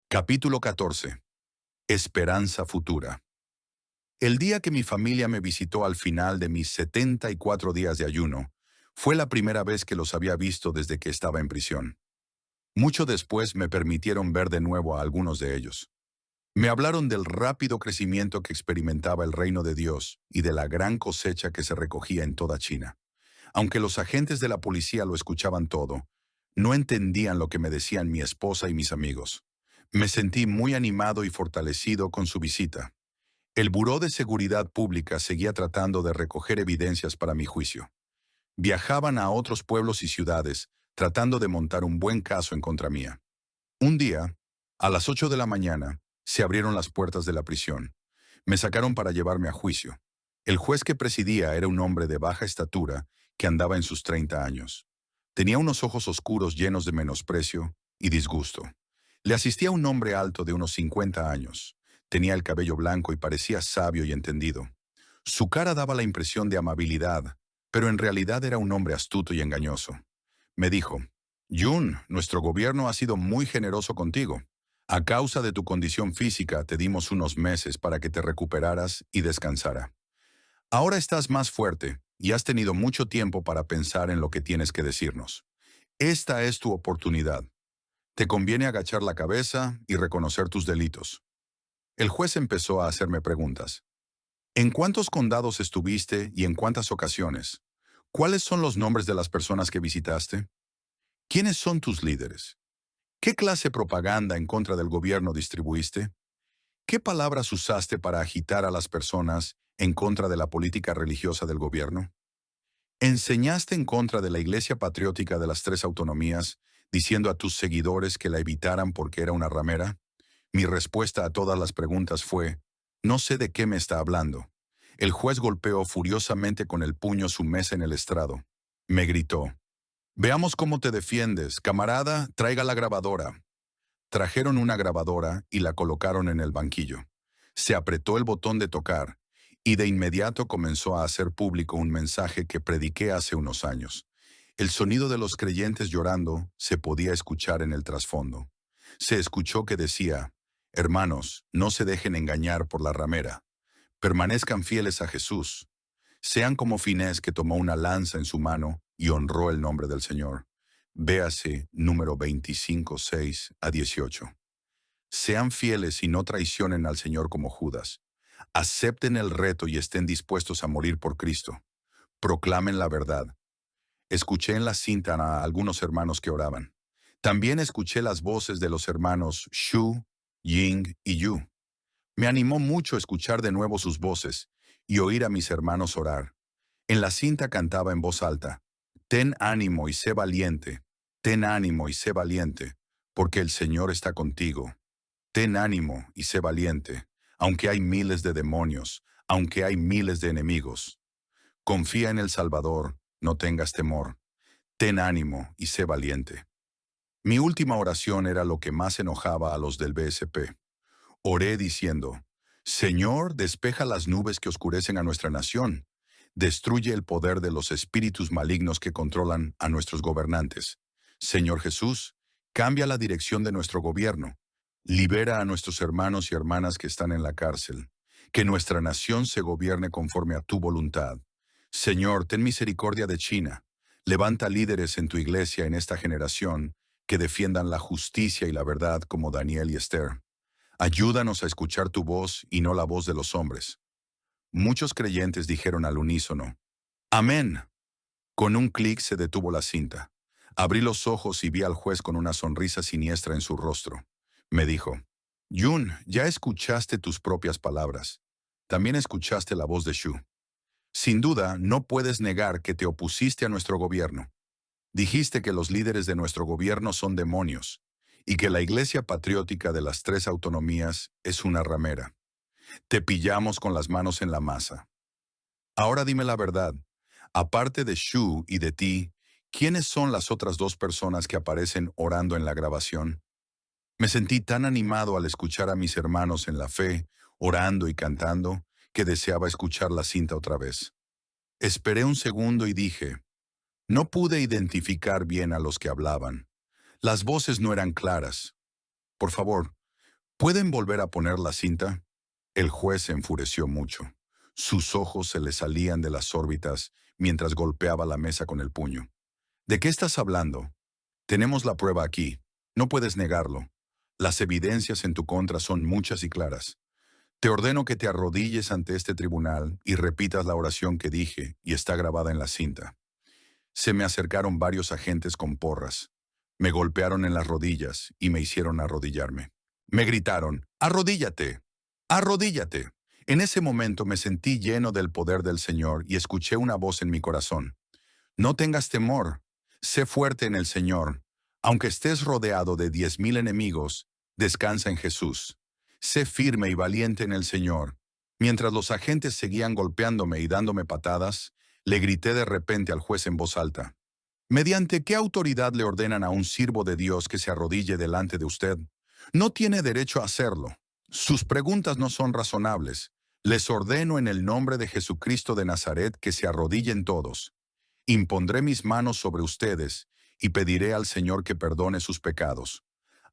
Capítulo 14. Esperanza futura. El día que mi familia me visitó al final de mis 74 días de ayuno, fue la primera vez que los había visto desde que estaba en prisión. Mucho después me permitieron ver de nuevo a algunos de ellos. Me hablaron del rápido crecimiento que experimentaba el reino de Dios y de la gran cosecha que se recogía en toda China. Aunque los agentes de la policía lo escuchaban todo, no entendían lo que me decían mi esposa y mis amigos. Me sentí muy animado y fortalecido con su visita. El Buró de Seguridad Pública seguía tratando de recoger evidencias para mi juicio. Viajaban a otros pueblos y ciudades, tratando de montar un buen caso en contra mía. Un día, a las 8 de la mañana, se abrieron las puertas de la prisión. Me sacaron para llevarme a juicio. El juez que presidía era un hombre de baja estatura que andaba en sus 30 años. Tenía unos ojos oscuros llenos de menosprecio y disgusto. Le asistía un hombre alto de unos 50 años. Tenía el cabello blanco y parecía sabio y entendido. Su cara daba la impresión de amabilidad, pero en realidad era un hombre astuto y engañoso. Me dijo: Jun, nuestro gobierno ha sido muy generoso contigo. A causa de tu condición física, te dimos unos meses para que te recuperaras y descansara. Ahora estás más fuerte y has tenido mucho tiempo para pensar en lo que tienes que decirnos. Esta es tu oportunidad. Te conviene agachar la cabeza y reconocer tus delitos. El juez empezó a hacerme preguntas. ¿En cuántos condados estuviste y en cuántas ocasiones? ¿Cuáles son los nombres de las personas que visitaste? ¿Quiénes son tus líderes? ¿Qué clase de propaganda en contra del gobierno distribuiste? ¿Qué palabras usaste para agitar a las personas en contra de la política religiosa del gobierno? ¿Enseñaste en contra de la Iglesia Patriótica de las Tres Autonomías, diciendo a tus seguidores que la evitaran porque era una ramera? Mi respuesta a todas las preguntas fue: no sé de qué me está hablando. El juez golpeó furiosamente con el puño su mesa en el estrado. Me gritó: veamos cómo te defiendes, camarada, traiga la grabadora. Trajeron una grabadora y la colocaron en el banquillo. Se apretó el botón de tocar, y de inmediato comenzó a hacer público un mensaje que prediqué hace unos años. El sonido de los creyentes llorando se podía escuchar en el trasfondo. Se escuchó que decía: hermanos, no se dejen engañar por la ramera. Permanezcan fieles a Jesús. Sean como Finés, que tomó una lanza en su mano y honró el nombre del Señor. Véase número 25, 6 a 18. Sean fieles y no traicionen al Señor como Judas. Acepten el reto y estén dispuestos a morir por Cristo. Proclamen la verdad. Escuché en la cinta a algunos hermanos que oraban. También escuché las voces de los hermanos Shu, Ying y Yu. Me animó mucho escuchar de nuevo sus voces y oír a mis hermanos orar. En la cinta cantaba en voz alta: ten ánimo y sé valiente, ten ánimo y sé valiente, porque el Señor está contigo. Ten ánimo y sé valiente, aunque hay miles de demonios, aunque hay miles de enemigos. Confía en el Salvador, no tengas temor. Ten ánimo y sé valiente. Mi última oración era lo que más enojaba a los del BSP. Oré diciendo: Señor, despeja las nubes que oscurecen a nuestra nación. Destruye el poder de los espíritus malignos que controlan a nuestros gobernantes. Señor Jesús, cambia la dirección de nuestro gobierno. Libera a nuestros hermanos y hermanas que están en la cárcel. Que nuestra nación se gobierne conforme a tu voluntad. Señor, ten misericordia de China. Levanta líderes en tu iglesia en esta generación que defiendan la justicia y la verdad como Daniel y Esther. Ayúdanos a escuchar tu voz y no la voz de los hombres. Muchos creyentes dijeron al unísono: Amén. Con un clic se detuvo la cinta. Abrí los ojos y vi al juez con una sonrisa siniestra en su rostro. Me dijo: Jun, ya escuchaste tus propias palabras. También escuchaste la voz de Shu. Sin duda, no puedes negar que te opusiste a nuestro gobierno. Dijiste que los líderes de nuestro gobierno son demonios y que la Iglesia Patriótica de las Tres Autonomías es una ramera. Te pillamos con las manos en la masa. Ahora dime la verdad. Aparte de Shu y de ti, ¿quiénes son las otras dos personas que aparecen orando en la grabación? Me sentí tan animado al escuchar a mis hermanos en la fe, orando y cantando, que deseaba escuchar la cinta otra vez. Esperé un segundo y dije: no pude identificar bien a los que hablaban. Las voces no eran claras. Por favor, ¿Pueden volver a poner la cinta? El juez se enfureció mucho. Sus ojos se le salían de las órbitas mientras golpeaba la mesa con el puño. ¿De qué estás hablando? Tenemos la prueba aquí. No puedes negarlo. Las evidencias en tu contra son muchas y claras. Te ordeno que te arrodilles ante este tribunal y repitas la oración que dije y está grabada en la cinta. Se me acercaron varios agentes con porras. Me golpearon en las rodillas y me hicieron arrodillarme. Me gritaron, «¡Arrodíllate! ¡Arrodíllate!». En ese momento me sentí lleno del poder del Señor y escuché una voz en mi corazón. «No tengas temor. Sé fuerte en el Señor. Aunque estés rodeado de 10,000 enemigos, descansa en Jesús. Sé firme y valiente en el Señor». Mientras los agentes seguían golpeándome y dándome patadas, le grité de repente al juez en voz alta. ¿Mediante qué autoridad le ordenan a un siervo de Dios que se arrodille delante de usted? No tiene derecho a hacerlo. Sus preguntas no son razonables. Les ordeno en el nombre de Jesucristo de Nazaret que se arrodillen todos. Impondré mis manos sobre ustedes y pediré al Señor que perdone sus pecados.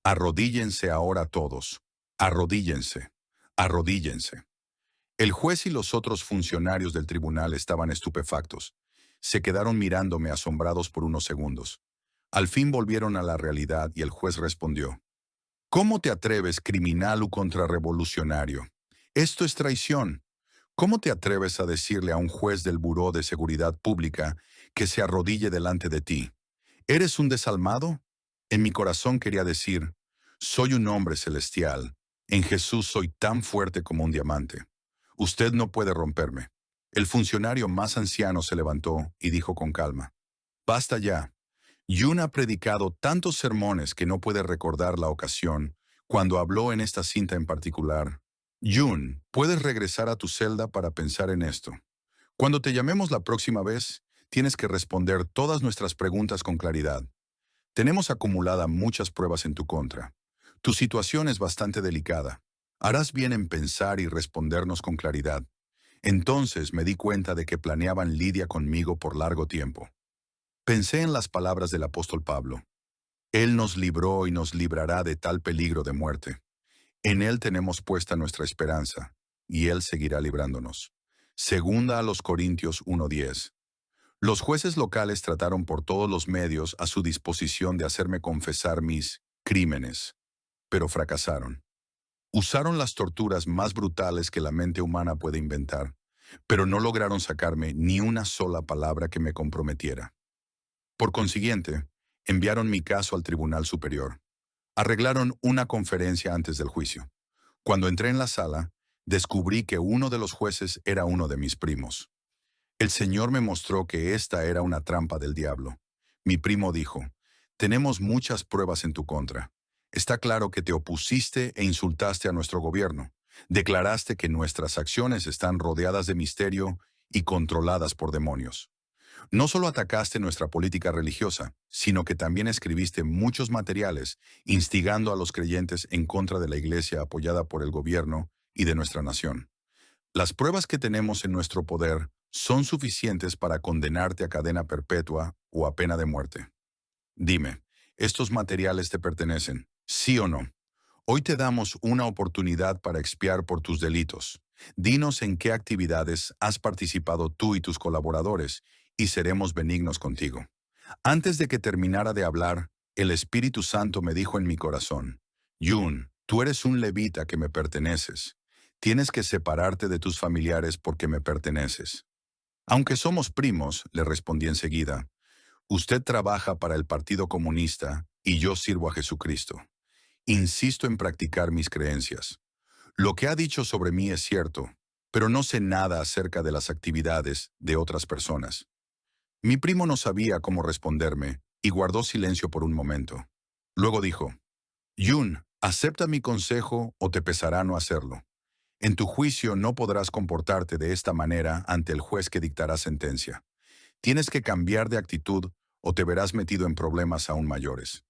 Arrodíllense ahora todos. Arrodíllense. Arrodíllense. El juez y los otros funcionarios del tribunal estaban estupefactos. Se quedaron mirándome asombrados por unos segundos. Al fin volvieron a la realidad y el juez respondió. ¿Cómo te atreves, criminal u contrarrevolucionario? Esto es traición. ¿Cómo te atreves a decirle a un juez del Buró de Seguridad Pública que se arrodille delante de ti? ¿Eres un desalmado? En mi corazón quería decir, soy un hombre celestial. En Jesús soy tan fuerte como un diamante. Usted no puede romperme. El funcionario más anciano se levantó y dijo con calma, basta ya. Yun ha predicado tantos sermones que no puede recordar la ocasión cuando habló en esta cinta en particular. Yun, puedes regresar a tu celda para pensar en esto. Cuando te llamemos la próxima vez, tienes que responder todas nuestras preguntas con claridad. Tenemos acumulada muchas pruebas en tu contra. Tu situación es bastante delicada. Harás bien en pensar y respondernos con claridad. Entonces me di cuenta de que planeaban lidia conmigo por largo tiempo. Pensé en las palabras del apóstol Pablo. Él nos libró y nos librará de tal peligro de muerte. En Él tenemos puesta nuestra esperanza, y Él seguirá librándonos. Segunda a los Corintios 1:10. Los jueces locales trataron por todos los medios a su disposición de hacerme confesar mis crímenes, pero fracasaron. Usaron las torturas más brutales que la mente humana puede inventar, pero no lograron sacarme ni una sola palabra que me comprometiera. Por consiguiente, enviaron mi caso al Tribunal Superior. Arreglaron una conferencia antes del juicio. Cuando entré en la sala, descubrí que uno de los jueces era uno de mis primos. El Señor me mostró que esta era una trampa del diablo. Mi primo dijo, tenemos muchas pruebas en tu contra. Está claro que te opusiste e insultaste a nuestro gobierno. Declaraste que nuestras acciones están rodeadas de misterio y controladas por demonios. No solo atacaste nuestra política religiosa, sino que también escribiste muchos materiales instigando a los creyentes en contra de la iglesia apoyada por el gobierno y de nuestra nación. Las pruebas que tenemos en nuestro poder son suficientes para condenarte a cadena perpetua o a pena de muerte. Dime, ¿estos materiales te pertenecen? ¿Sí o no? Hoy te damos una oportunidad para expiar por tus delitos. Dinos en qué actividades has participado tú y tus colaboradores, y seremos benignos contigo. Antes de que terminara de hablar, el Espíritu Santo me dijo en mi corazón, Yun, tú eres un levita que me perteneces. Tienes que separarte de tus familiares porque me perteneces. Aunque somos primos, le respondí enseguida, usted trabaja para el Partido Comunista y yo sirvo a Jesucristo. Insisto en practicar mis creencias. Lo que ha dicho sobre mí es cierto, pero no sé nada acerca de las actividades de otras personas. Mi primo no sabía cómo responderme y guardó silencio por un momento. Luego dijo, Yun, acepta mi consejo o te pesará no hacerlo. En tu juicio no podrás comportarte de esta manera ante el juez que dictará sentencia. Tienes que cambiar de actitud o te verás metido en problemas aún mayores.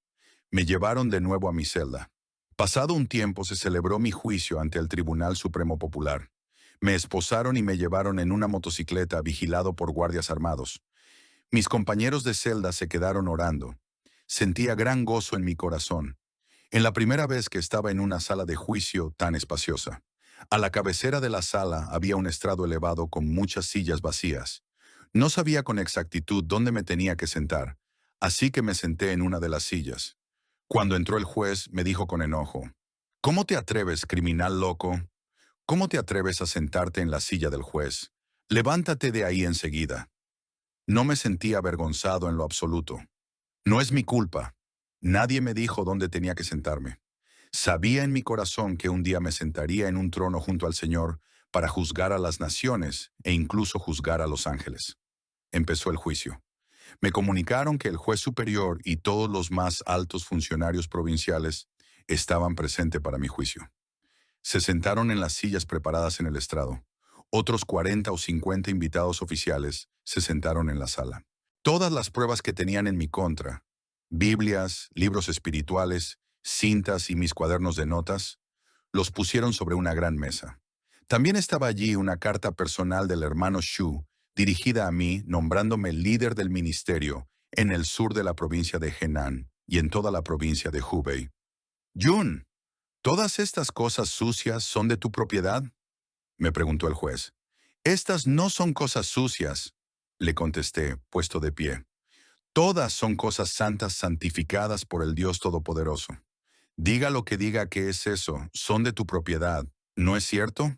Me llevaron de nuevo a mi celda. Pasado un tiempo se celebró mi juicio ante el Tribunal Supremo Popular. Me esposaron y me llevaron en una motocicleta vigilado por guardias armados. Mis compañeros de celda se quedaron orando. Sentía gran gozo en mi corazón. En la primera vez que estaba en una sala de juicio tan espaciosa. A la cabecera de la sala había un estrado elevado con muchas sillas vacías. No sabía con exactitud dónde me tenía que sentar, así que me senté en una de las sillas. Cuando entró el juez, me dijo con enojo: «¿Cómo te atreves, criminal loco? ¿Cómo te atreves a sentarte en la silla del juez? Levántate de ahí enseguida». No me sentí avergonzado en lo absoluto. No es mi culpa. Nadie me dijo dónde tenía que sentarme. Sabía en mi corazón que un día me sentaría en un trono junto al Señor para juzgar a las naciones e incluso juzgar a los ángeles. Empezó el juicio. Me comunicaron que el juez superior y todos los más altos funcionarios provinciales estaban presentes para mi juicio. Se sentaron en las sillas preparadas en el estrado. Otros 40 o 50 invitados oficiales se sentaron en la sala. Todas las pruebas que tenían en mi contra, Biblias, libros espirituales, cintas y mis cuadernos de notas, los pusieron sobre una gran mesa. También estaba allí una carta personal del hermano Shu, dirigida a mí, nombrándome líder del ministerio en el sur de la provincia de Henan y en toda la provincia de Hubei. «Jun, ¿todas estas cosas sucias son de tu propiedad?», me preguntó el juez. «Estas no son cosas sucias», le contesté, puesto de pie. «Todas son cosas santas santificadas por el Dios Todopoderoso. Diga lo que diga que es eso, son de tu propiedad, ¿no es cierto?»,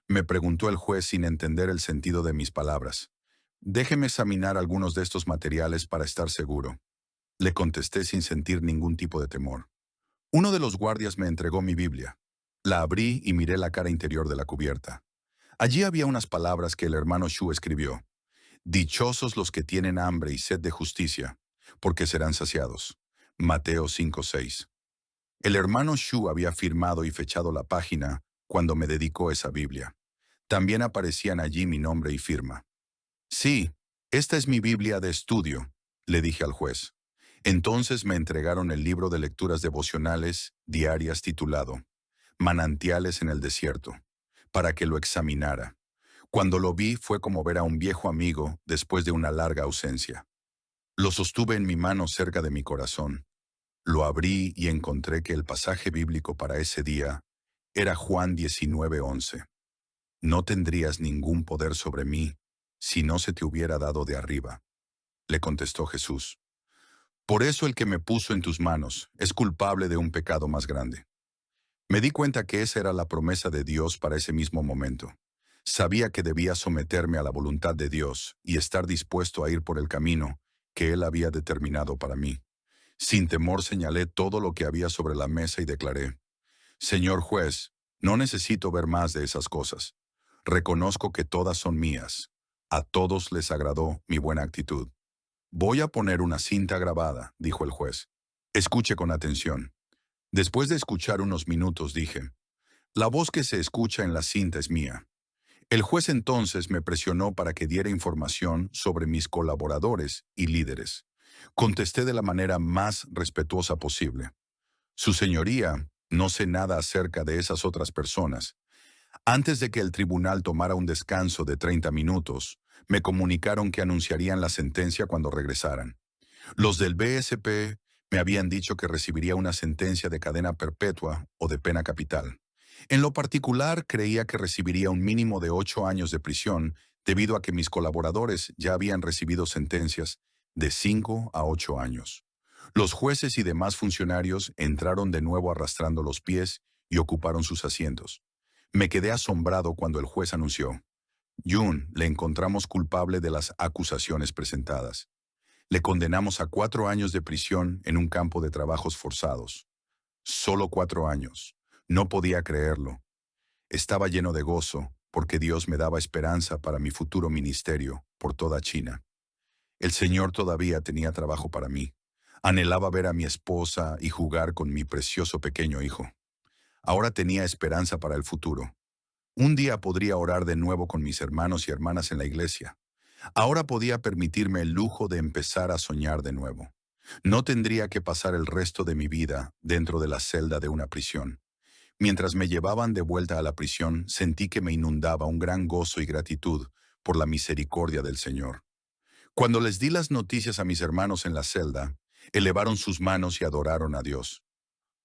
me preguntó el juez sin entender el sentido de mis palabras. «Déjeme examinar algunos de estos materiales para estar seguro», le contesté sin sentir ningún tipo de temor. Uno de los guardias me entregó mi Biblia. La abrí y miré la cara interior de la cubierta. Allí había unas palabras que el hermano Shu escribió: «Dichosos los que tienen hambre y sed de justicia, porque serán saciados». Mateo 5:6. El hermano Shu había firmado y fechado la página cuando me dedicó esa Biblia. También aparecían allí mi nombre y firma. «Sí, esta es mi Biblia de estudio», le dije al juez. Entonces me entregaron el libro de lecturas devocionales diarias titulado Manantiales en el desierto, para que lo examinara. Cuando lo vi fue como ver a un viejo amigo después de una larga ausencia. Lo sostuve en mi mano cerca de mi corazón. Lo abrí y encontré que el pasaje bíblico para ese día era Juan 19:11. «No tendrías ningún poder sobre mí si no se te hubiera dado de arriba», le contestó Jesús. «Por eso el que me puso en tus manos es culpable de un pecado más grande». Me di cuenta que esa era la promesa de Dios para ese mismo momento. Sabía que debía someterme a la voluntad de Dios y estar dispuesto a ir por el camino que Él había determinado para mí. Sin temor señalé todo lo que había sobre la mesa y declaré: «Señor juez, no necesito ver más de esas cosas. Reconozco que todas son mías. A todos les agradó mi buena actitud». «Voy a poner una cinta grabada», dijo el juez. «Escuche con atención». Después de escuchar unos minutos dije: «La voz que se escucha en la cinta es mía». El juez entonces me presionó para que diera información sobre mis colaboradores y líderes. Contesté de la manera más respetuosa posible: «Su señoría, no sé nada acerca de esas otras personas. Antes de que el tribunal tomara un descanso de 30 minutos, me comunicaron que anunciarían la sentencia cuando regresaran. Los del BSP me habían dicho que recibiría una sentencia de cadena perpetua o de pena capital. En lo particular, creía que recibiría un mínimo de 8 años de prisión debido a que mis colaboradores ya habían recibido sentencias de 5 a 8 años. Los jueces y demás funcionarios entraron de nuevo arrastrando los pies y ocuparon sus asientos. Me quedé asombrado cuando el juez anunció: «Jun, le encontramos culpable de las acusaciones presentadas. Le condenamos a 4 años de prisión en un campo de trabajos forzados». Solo 4 años. No podía creerlo. Estaba lleno de gozo porque Dios me daba esperanza para mi futuro ministerio por toda China. El Señor todavía tenía trabajo para mí. Anhelaba ver a mi esposa y jugar con mi precioso pequeño hijo. Ahora tenía esperanza para el futuro. Un día podría orar de nuevo con mis hermanos y hermanas en la iglesia. Ahora podía permitirme el lujo de empezar a soñar de nuevo. No tendría que pasar el resto de mi vida dentro de la celda de una prisión. Mientras me llevaban de vuelta a la prisión, sentí que me inundaba un gran gozo y gratitud por la misericordia del Señor. Cuando les di las noticias a mis hermanos en la celda, elevaron sus manos y adoraron a Dios.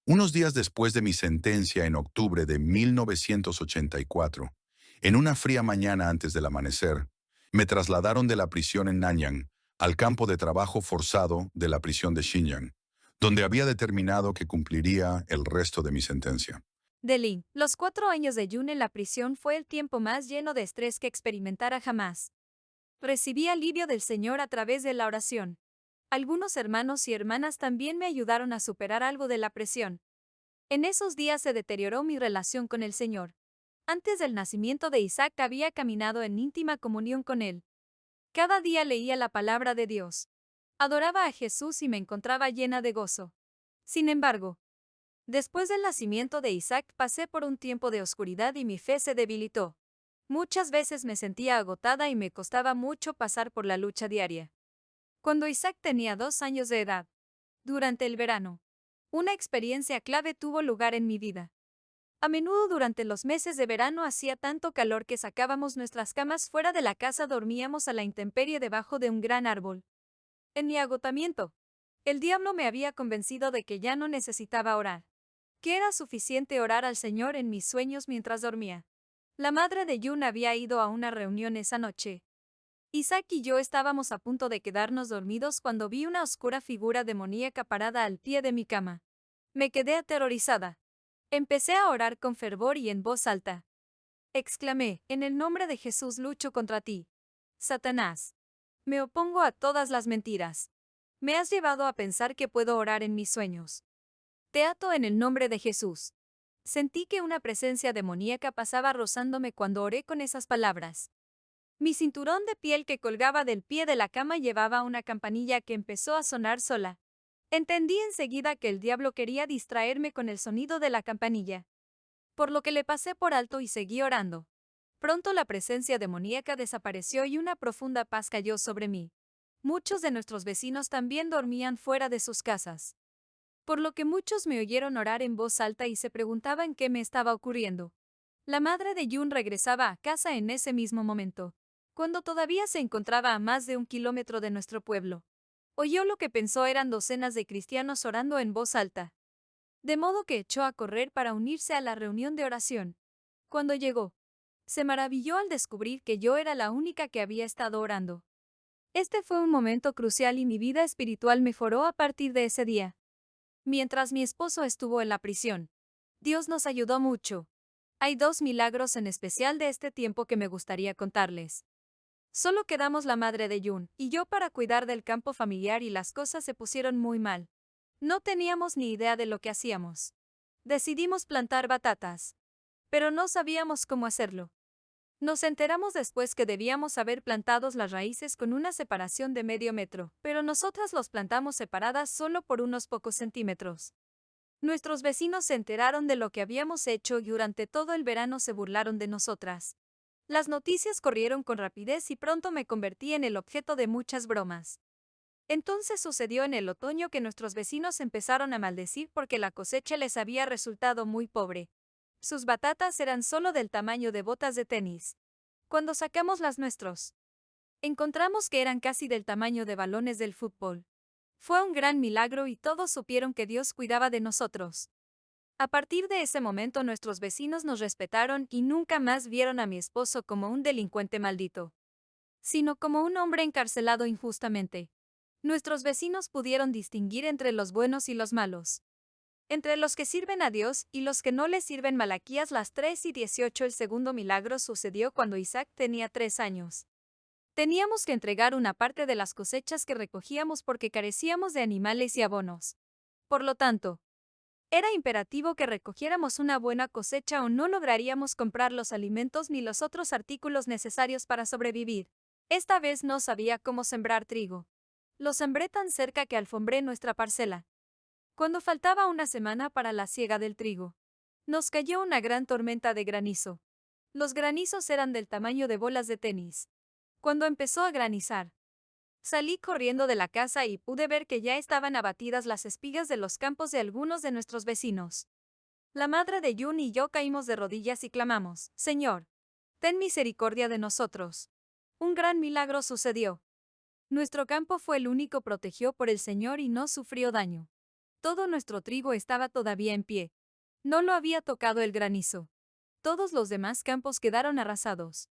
Unos días después de mi sentencia en octubre de 1984, en una fría mañana antes del amanecer, me trasladaron de la prisión en Nanyang al campo de trabajo forzado de la prisión de Xinjiang, donde había determinado que cumpliría el resto de mi sentencia. Delin, los 4 años de June en la prisión fue el tiempo más lleno de estrés que experimentara jamás. Recibí alivio del Señor a través de la oración. Algunos hermanos y hermanas también me ayudaron a superar algo de la presión. En esos días se deterioró mi relación con el Señor. Antes del nacimiento de Isaac había caminado en íntima comunión con él. Cada día leía la palabra de Dios. Adoraba a Jesús y me encontraba llena de gozo. Sin embargo, después del nacimiento de Isaac pasé por un tiempo de oscuridad y mi fe se debilitó. Muchas veces me sentía agotada y me costaba mucho pasar por la lucha diaria. Cuando Isaac tenía 2 años de edad, durante el verano, una experiencia clave tuvo lugar en mi vida. A menudo durante los meses de verano hacía tanto calor que sacábamos nuestras camas fuera de la casa, dormíamos a la intemperie debajo de un gran árbol. En mi agotamiento, el diablo me había convencido de que ya no necesitaba orar, que era suficiente orar al Señor en mis sueños mientras dormía. La madre de June había ido a una reunión esa noche. Isaac y yo estábamos a punto de quedarnos dormidos cuando vi una oscura figura demoníaca parada al pie de mi cama. Me quedé aterrorizada. Empecé a orar con fervor y en voz alta. Exclamé, en el nombre de Jesús lucho contra ti, Satanás. Me opongo a todas las mentiras. Me has llevado a pensar que puedo orar en mis sueños. Te ato en el nombre de Jesús. Sentí que una presencia demoníaca pasaba rozándome cuando oré con esas palabras. Mi cinturón de piel que colgaba del pie de la cama llevaba una campanilla que empezó a sonar sola. Entendí enseguida que el diablo quería distraerme con el sonido de la campanilla, por lo que le pasé por alto y seguí orando. Pronto la presencia demoníaca desapareció y una profunda paz cayó sobre mí. Muchos de nuestros vecinos también dormían fuera de sus casas, por lo que muchos me oyeron orar en voz alta y se preguntaban qué me estaba ocurriendo. La madre de June regresaba a casa en ese mismo momento, cuando todavía se encontraba a más de 1 kilómetro de nuestro pueblo. Oyó lo que pensó eran docenas de cristianos orando en voz alta, de modo que echó a correr para unirse a la reunión de oración. Cuando llegó, se maravilló al descubrir que yo era la única que había estado orando. Este fue un momento crucial y mi vida espiritual mejoró a partir de ese día. Mientras mi esposo estuvo en la prisión, Dios nos ayudó mucho. Hay 2 milagros en especial de este tiempo que me gustaría contarles. Solo quedamos la madre de June y yo para cuidar del campo familiar y las cosas se pusieron muy mal. No teníamos ni idea de lo que hacíamos. Decidimos plantar batatas, pero no sabíamos cómo hacerlo. Nos enteramos después que debíamos haber plantado las raíces con una separación de medio metro, pero nosotras los plantamos separadas solo por unos pocos centímetros. Nuestros vecinos se enteraron de lo que habíamos hecho y durante todo el verano se burlaron de nosotras. Las noticias corrieron con rapidez y pronto me convertí en el objeto de muchas bromas. Entonces sucedió en el otoño que nuestros vecinos empezaron a maldecir porque la cosecha les había resultado muy pobre. Sus batatas eran solo del tamaño de botas de tenis. Cuando sacamos las nuestros, encontramos que eran casi del tamaño de balones del fútbol. Fue un gran milagro y todos supieron que Dios cuidaba de nosotros. A partir de ese momento nuestros vecinos nos respetaron y nunca más vieron a mi esposo como un delincuente maldito, sino como un hombre encarcelado injustamente. Nuestros vecinos pudieron distinguir entre los buenos y los malos, entre los que sirven a Dios y los que no le sirven. Malaquías las 3:18. El segundo milagro sucedió cuando Isaac tenía 3 años. Teníamos que entregar una parte de las cosechas que recogíamos porque carecíamos de animales y abonos. Por lo tanto, era imperativo que recogiéramos una buena cosecha o no lograríamos comprar los alimentos ni los otros artículos necesarios para sobrevivir. Esta vez no sabía cómo sembrar trigo. Lo sembré tan cerca que alfombré nuestra parcela. Cuando faltaba una semana para la siega del trigo, nos cayó una gran tormenta de granizo. Los granizos eran del tamaño de bolas de tenis. Cuando empezó a granizar, salí corriendo de la casa y pude ver que ya estaban abatidas las espigas de los campos de algunos de nuestros vecinos. La madre de June y yo caímos de rodillas y clamamos, Señor, ten misericordia de nosotros. Un gran milagro sucedió. Nuestro campo fue el único protegido por el Señor y no sufrió daño. Todo nuestro trigo estaba todavía en pie. No lo había tocado el granizo. Todos los demás campos quedaron arrasados.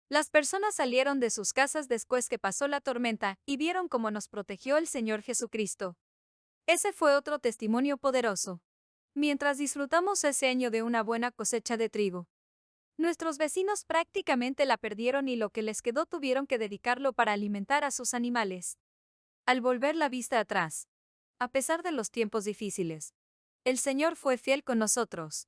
Las personas salieron de sus casas después que pasó la tormenta y vieron cómo nos protegió el Señor Jesucristo. Ese fue otro testimonio poderoso. Mientras disfrutamos ese año de una buena cosecha de trigo, nuestros vecinos prácticamente la perdieron y lo que les quedó tuvieron que dedicarlo para alimentar a sus animales. Al volver la vista atrás, a pesar de los tiempos difíciles, el Señor fue fiel con nosotros.